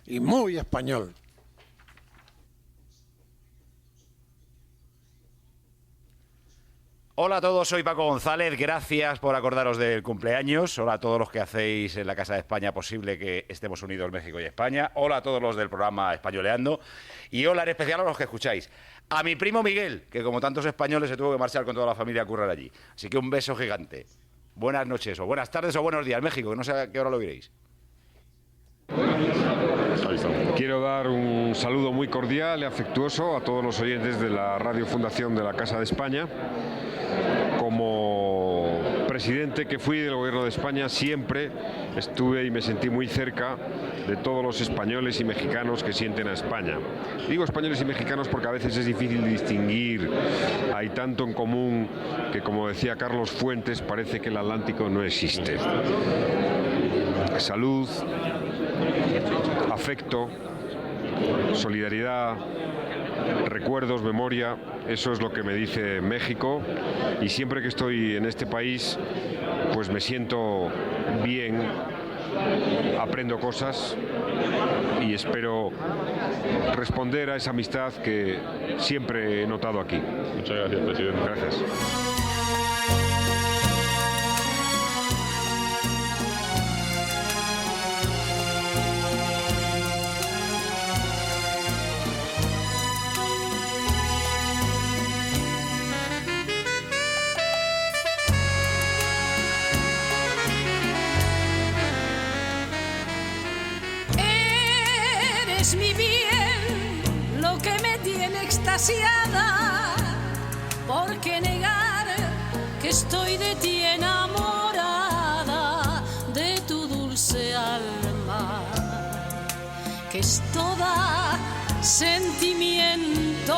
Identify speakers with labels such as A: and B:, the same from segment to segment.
A: y muy español.
B: Hola a todos, soy Paco González, gracias por acordaros del cumpleaños. Hola a todos los que hacéis en la Casa de España posible que estemos unidos México y España. Hola a todos los del programa Españoleando. Y hola en especial a los que escucháis. A mi primo Miguel, que como tantos españoles se tuvo que marchar con toda la familia a currar allí. Así que un beso gigante. Buenas noches, o buenas tardes, o buenos días, México, que no sé a qué hora lo oiréis.
C: Quiero dar un saludo muy cordial y afectuoso a todos los oyentes de la Radio Fundación de la Casa de España. Como presidente que fui del Gobierno de España, siempre estuve y me sentí muy cerca de todos los españoles y mexicanos que sienten a España. Digo españoles y mexicanos porque a veces es difícil distinguir, hay tanto en común que, como decía Carlos Fuentes, parece que el Atlántico no existe. Salud, afecto, solidaridad, recuerdos, memoria, eso es lo que me dice México, y siempre que estoy en este país pues me siento bien, aprendo cosas y espero responder a esa amistad que siempre he notado aquí.
D: Muchas gracias, presidente.
C: Gracias.
E: Eres mi bien, lo que me tiene extasiada. ¿Por qué negar que estoy de ti enamorada, de tu dulce alma, que es toda sentimiento?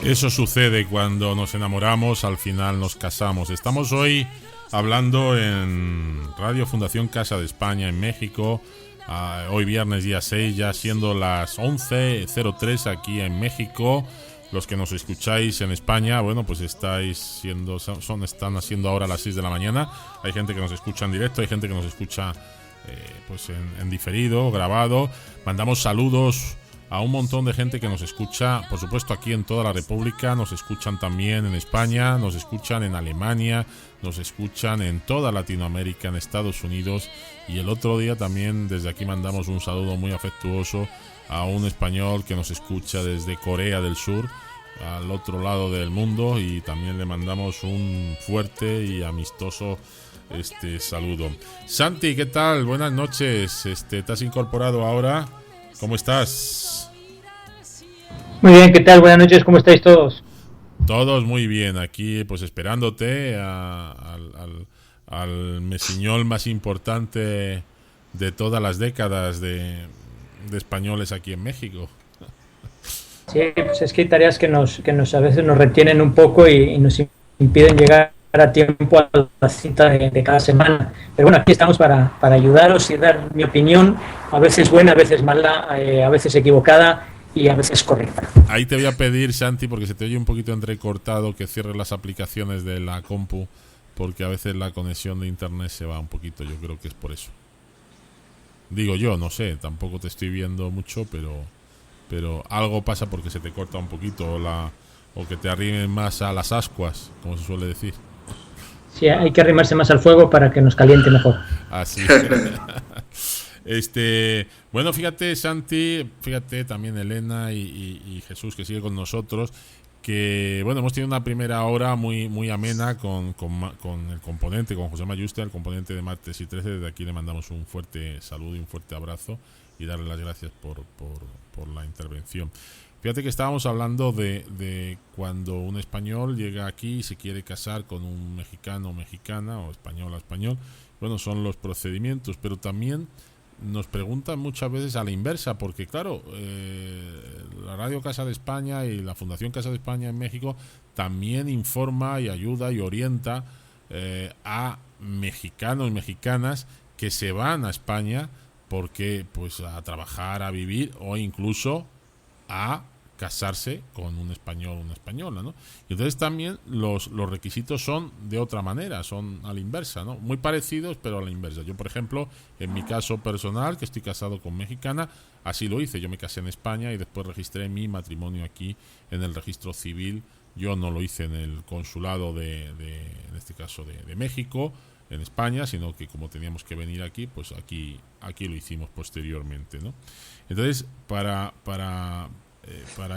D: Eso sucede cuando nos enamoramos, al final nos casamos. Estamos hoy hablando en Radio Fundación Casa de España en México. Hoy viernes día 6, ya siendo las 11:03 aquí en México. Los que nos escucháis en España, bueno, pues están haciendo ahora las 6 de la mañana. Hay gente que nos escucha en directo, hay gente que nos escucha pues en diferido, grabado. Mandamos saludos a un montón de gente que nos escucha, por supuesto, aquí en toda la República. Nos escuchan también en España, nos escuchan en Alemania, nos escuchan en toda Latinoamérica, en Estados Unidos. Y el otro día también desde aquí mandamos un saludo muy afectuoso a un español que nos escucha desde Corea del Sur, al otro lado del mundo, y también le mandamos un fuerte y amistoso saludo. Santi, ¿qué tal? Buenas noches. ¿Te has incorporado ahora? ¿Cómo estás?
F: Muy bien, ¿qué tal? Buenas noches, ¿cómo estáis todos?
D: Todos muy bien, aquí pues esperándote al mesiñol más importante de todas las décadas de españoles aquí en México.
F: Sí, pues es que hay tareas que a veces nos retienen un poco y nos impiden llegar a tiempo a la cita de cada semana. Pero bueno, aquí estamos para ayudaros y dar mi opinión, a veces buena, a veces mala, a veces equivocada y a veces correcta.
D: Ahí te voy a pedir, Santi, porque se te oye un poquito entrecortado, que cierres las aplicaciones de la compu, porque a veces la conexión de internet se va un poquito. Yo creo que es por eso. Digo yo, no sé, tampoco te estoy viendo mucho, pero algo pasa porque se te corta un poquito, o que te arrimen más a las ascuas, como se suele decir.
F: Sí, hay que arrimarse más al fuego para que nos caliente mejor.
D: Así. Bueno, fíjate, Santi, fíjate también Elena y Jesús, que sigue con nosotros, que bueno, hemos tenido una primera hora muy amena con el componente, con José Mayuste, el componente de Martes y 13. Desde aquí le mandamos un fuerte saludo y un fuerte abrazo y darle las gracias por la intervención. Fíjate que estábamos hablando de cuando un español llega aquí y se quiere casar con un mexicano o mexicana, o español a español. Bueno, son los procedimientos, pero también nos preguntan muchas veces a la inversa, porque claro, la Radio Casa de España y la Fundación Casa de España en México también informa y ayuda y orienta a mexicanos y mexicanas que se van a España porque pues a trabajar, a vivir o incluso a casarse con un español o una española, ¿no? Y entonces también los requisitos son de otra manera, son a la inversa, ¿no? Muy parecidos, pero a la inversa. Yo, por ejemplo, en mi caso personal, que estoy casado con mexicana, así lo hice. Yo me casé en España y después registré mi matrimonio aquí en el registro civil. Yo no lo hice en el consulado en este caso de México, en España, sino que como teníamos que venir aquí, pues aquí lo hicimos posteriormente, ¿no? Entonces, para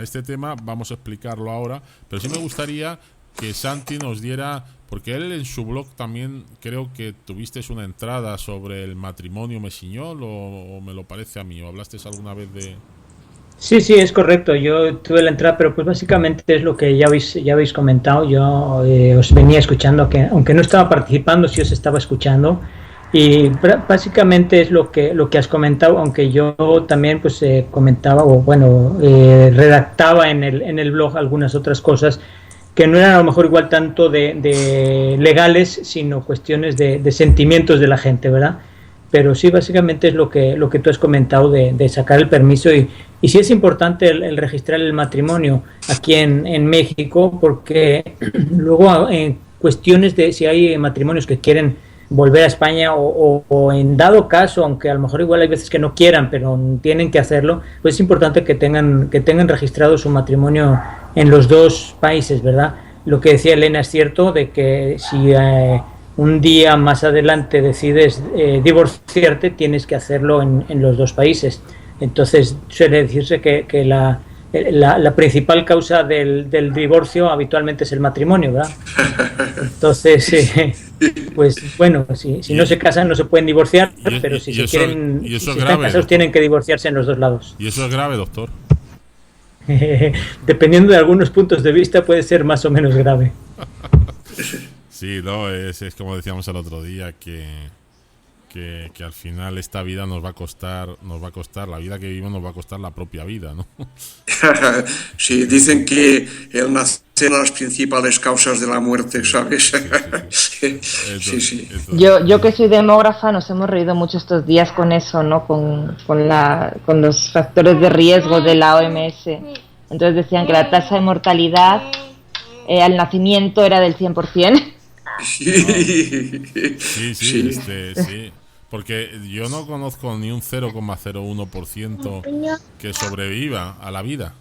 D: este tema vamos a explicarlo ahora, pero sí me gustaría que Santi nos diera, porque él en su blog también creo que tuviste una entrada sobre el matrimonio mesiñol, o me lo parece a mí, o hablaste alguna vez de...
F: Sí, es correcto. Yo tuve la entrada, pero pues básicamente es lo que ya habéis comentado. Yo os venía escuchando, que aunque no estaba participando, sí os estaba escuchando. Y básicamente es lo que has comentado, aunque yo también pues comentaba o bueno redactaba en el blog algunas otras cosas que no eran a lo mejor igual tanto de legales, sino cuestiones de sentimientos de la gente, ¿verdad? Pero sí, básicamente es lo que tú has comentado de sacar el permiso y sí es importante el registrar el matrimonio aquí en México, porque luego en cuestiones de si hay matrimonios que quieren volver a España o en dado caso, aunque a lo mejor igual hay veces que no quieran, pero tienen que hacerlo, pues es importante que tengan registrado su matrimonio en los dos países, ¿verdad? Lo que decía Elena es cierto, de que si un día más adelante decides divorciarte, tienes que hacerlo en los dos países. Entonces suele decirse que la principal causa del divorcio habitualmente es el matrimonio, ¿verdad? Entonces, pues bueno, si no se casan no se pueden divorciar, pero si se quieren, si están casados tienen que divorciarse en los dos lados.
D: ¿Y eso es grave, doctor?
F: Dependiendo de algunos puntos de vista puede ser más o menos grave.
D: Sí, no, es como decíamos el otro día, que al final esta vida nos va a costar, la vida que vivimos nos va a costar la propia vida, ¿no?
A: Sí, dicen que el nacer es una de las principales causas de la muerte, ¿sabes? Sí.
G: Yo que soy demógrafa, nos hemos reído mucho estos días con eso, ¿no? Con los factores de riesgo de la OMS. Entonces decían que la tasa de mortalidad al nacimiento era del 100%.
D: Sí. Porque yo no conozco ni un 0,01% que sobreviva a la vida.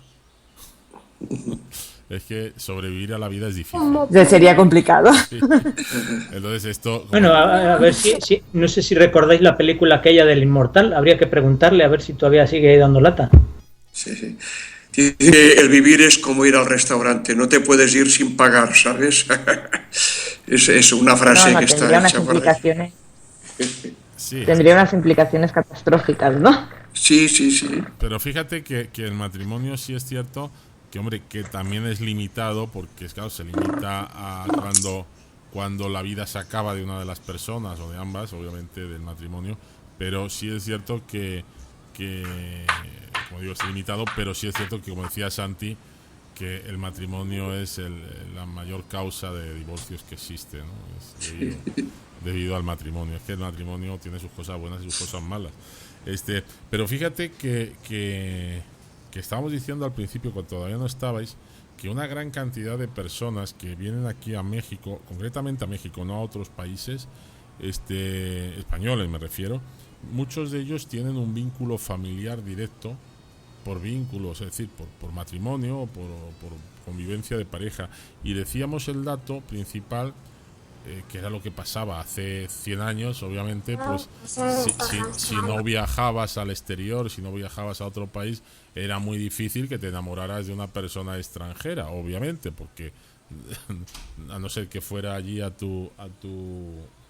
D: Es que sobrevivir a la vida es difícil.
G: Sería complicado.
D: Sí. Entonces esto...
F: Bueno, a ver si no sé si recordáis la película aquella del Inmortal. Habría que preguntarle a ver si todavía sigue dando lata.
A: Sí. El vivir es como ir al restaurante, no te puedes ir sin pagar, ¿sabes? Es una frase que está hecha por ahí.
D: Sí.
G: Tendría unas implicaciones catastróficas, ¿no?
A: Sí.
D: Pero fíjate que el matrimonio sí es cierto que, hombre, que también es limitado, porque claro, se limita a cuando la vida se acaba de una de las personas, o de ambas, obviamente del matrimonio, pero sí es cierto que como digo, es limitado, pero sí es cierto que, como decía Santi, que el matrimonio es la mayor causa de divorcios que existe, ¿no? Es debido al matrimonio. Es que el matrimonio tiene sus cosas buenas y sus cosas malas. Pero fíjate que estábamos diciendo al principio, cuando todavía no estabais, que una gran cantidad de personas que vienen aquí a México, concretamente a México, no a otros países, españoles me refiero, muchos de ellos tienen un vínculo familiar directo por vínculos, es decir, por matrimonio o por convivencia de pareja. Y decíamos el dato principal, que era lo que pasaba hace 100 años, obviamente, pues si no viajabas al exterior, si no viajabas a otro país, era muy difícil que te enamoraras de una persona extranjera, obviamente, porque a no ser que fuera allí a tu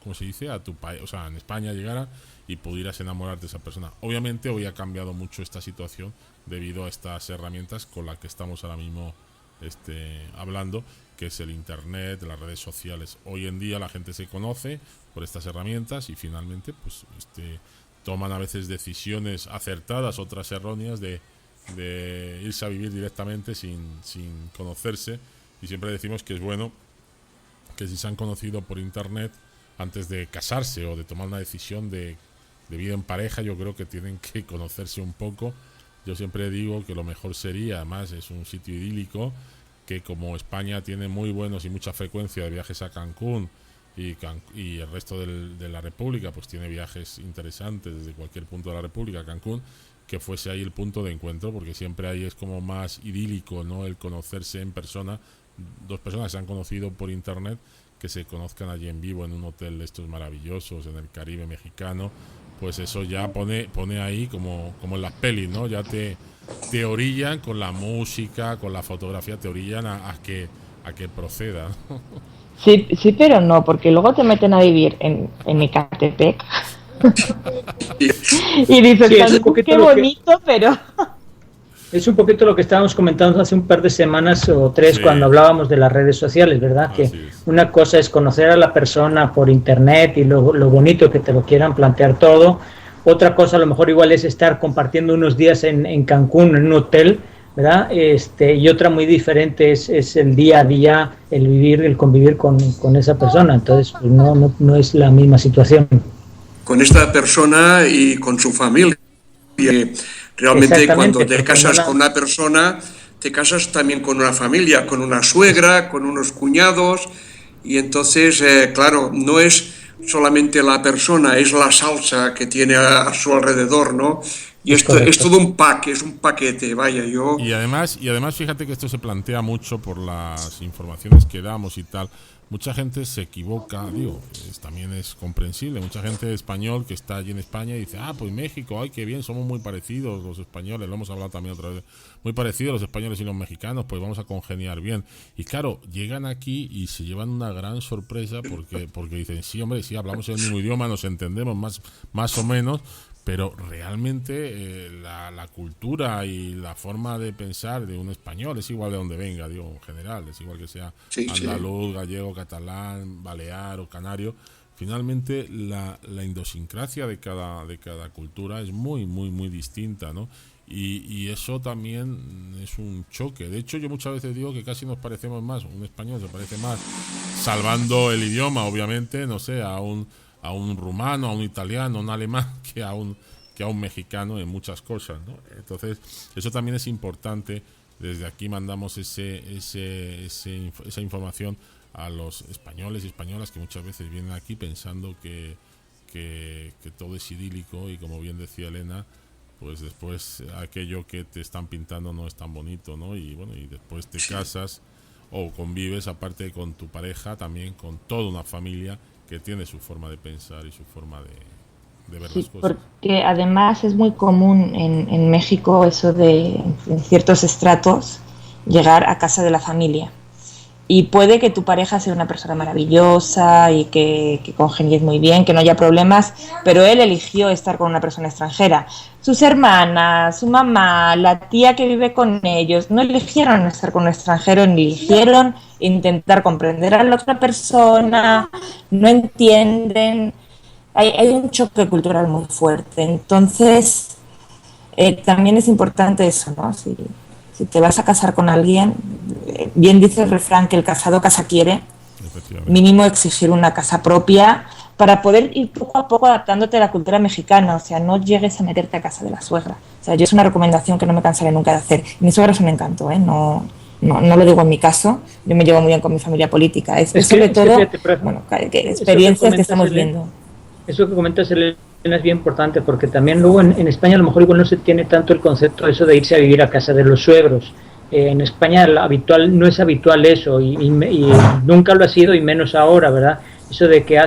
D: ¿cómo se dice? A tu país, o sea, en España llegara y pudieras enamorarte de esa persona. Obviamente hoy ha cambiado mucho esta situación debido a estas herramientas con las que estamos ahora mismo hablando, que es el internet, las redes sociales. Hoy en día la gente se conoce por estas herramientas y finalmente pues toman a veces decisiones acertadas, otras erróneas, de irse a vivir directamente sin conocerse. Y siempre decimos que es bueno que si se han conocido por internet, antes de casarse o de tomar una decisión de vida en pareja, yo creo que tienen que conocerse un poco yo siempre digo que lo mejor sería, además es un sitio idílico, que como España tiene muy buenos y mucha frecuencia de viajes a Cancún, y el resto de la República pues tiene viajes interesantes desde cualquier punto de la República a Cancún, que fuese ahí el punto de encuentro, porque siempre ahí es como más idílico, ¿no? El conocerse en persona, dos personas que se han conocido por internet, que se conozcan allí en vivo en un hotel de estos maravillosos en el Caribe mexicano, pues eso ya pone ahí como en las pelis, ¿no? Ya te orillan con la música, con la fotografía, te orillan a que proceda, ¿no?
G: Sí, pero no, porque luego te meten a vivir en Ecatepec y dices, sí, qué bonito, pero...
F: Es un poquito lo que estábamos comentando hace un par de semanas o tres, sí, cuando hablábamos de las redes sociales, ¿verdad? Que una cosa es conocer a la persona por internet y lo bonito que te lo quieran plantear todo. Otra cosa a lo mejor igual es estar compartiendo unos días en Cancún, en un hotel, ¿verdad? Y otra muy diferente es el día a día, el vivir, el convivir con esa persona. Entonces, pues no es la misma situación.
A: Con esta persona y con su familia. Realmente cuando te casas con una persona, te casas también con una familia, con una suegra, con unos cuñados, y entonces, claro, no es solamente la persona, es la salsa que tiene a su alrededor, ¿no? Y esto es todo un pack, es un paquete, vaya, yo...
D: Y además fíjate que esto se plantea mucho por las informaciones que damos y tal. Mucha gente se equivoca, también es comprensible. Mucha gente español que está allí en España y dice, pues México, ay, qué bien, somos muy parecidos los españoles, lo hemos hablado también otra vez, muy parecidos los españoles y los mexicanos, pues vamos a congeniar bien. Y claro, llegan aquí y se llevan una gran sorpresa porque dicen, sí, hombre, sí, hablamos el mismo idioma, nos entendemos más o menos, pero realmente la cultura y la forma de pensar de un español es igual de donde venga, en general, es igual que sea andaluz, gallego, catalán, balear o canario. Finalmente la idiosincrasia de cada cultura es muy, muy, muy distinta, ¿no? Y eso también es un choque. De hecho, yo muchas veces digo que casi nos parecemos más, un español se parece más, salvando el idioma, obviamente, no sé, a un rumano, a un italiano, a un alemán, que a un mexicano en muchas cosas, ¿no? Entonces, eso también es importante. Desde aquí mandamos esa información a los españoles y españolas que muchas veces vienen aquí pensando que todo es idílico y, como bien decía Elena, pues después aquello que te están pintando no es tan bonito, ¿no? Y bueno, y después te casas o convives, aparte con tu pareja, también con toda una familia que tiene su forma de pensar y su forma de ver las cosas.
G: Porque además es muy común en México eso de, en ciertos estratos, llegar a casa de la familia. Y puede que tu pareja sea una persona maravillosa y que congenies muy bien, que no haya problemas, pero él eligió estar con una persona extranjera. Sus hermanas, su mamá, la tía que vive con ellos, no eligieron estar con un extranjero, ni eligieron intentar comprender a la otra persona, no entienden. Hay un choque cultural muy fuerte. Entonces, también es importante eso, ¿no? Si te vas a casar con alguien, bien dice el refrán que el casado casa quiere, mínimo exigir una casa propia para poder ir poco a poco adaptándote a la cultura mexicana. O sea, no llegues a meterte a casa de la suegra. O sea, yo es una recomendación que no me cansaré nunca de hacer. Mi suegra es un encanto, no lo digo en mi caso, yo me llevo muy bien con mi familia política. Es sobre todo, experiencias que estamos viendo.
F: Eso que comentas, Elena, es bien importante, porque también luego en España a lo mejor igual no se tiene tanto el concepto eso de irse a vivir a casa de los suegros. En España no es habitual eso y nunca lo ha sido, y menos ahora, ¿verdad? Eso de que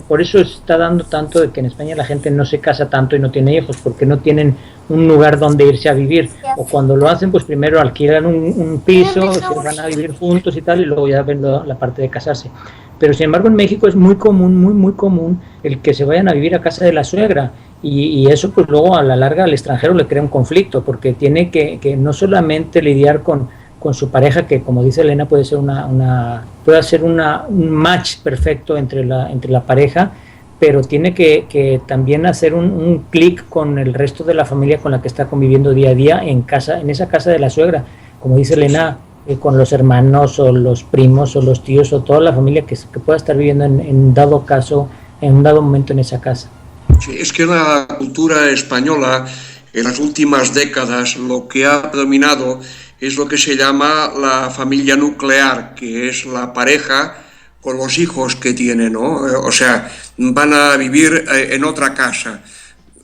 F: por eso está dando tanto de que en España la gente no se casa tanto y no tiene hijos, porque no tienen un lugar donde irse a vivir, o cuando lo hacen pues primero alquilan un piso, se van a vivir juntos y tal, y luego ya ven la parte de casarse. Pero sin embargo en México es muy común, muy común el que se vayan a vivir a casa de la suegra, y eso pues luego a la larga al extranjero le crea un conflicto, porque tiene que no solamente lidiar con su pareja, que como dice Elena puede ser un match perfecto entre la pareja, pero tiene que también hacer un clic con el resto de la familia con la que está conviviendo día a día en esa casa de la suegra, como dice Elena, con los hermanos o los primos o los tíos o toda la familia que pueda estar viviendo en dado caso, en un dado momento en esa casa.
A: Sí, es que la cultura española en las últimas décadas lo que ha predominado es lo que se llama la familia nuclear, que es la pareja con los hijos que tiene, ¿no? O sea, van a vivir en otra casa.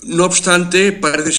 A: No obstante, parece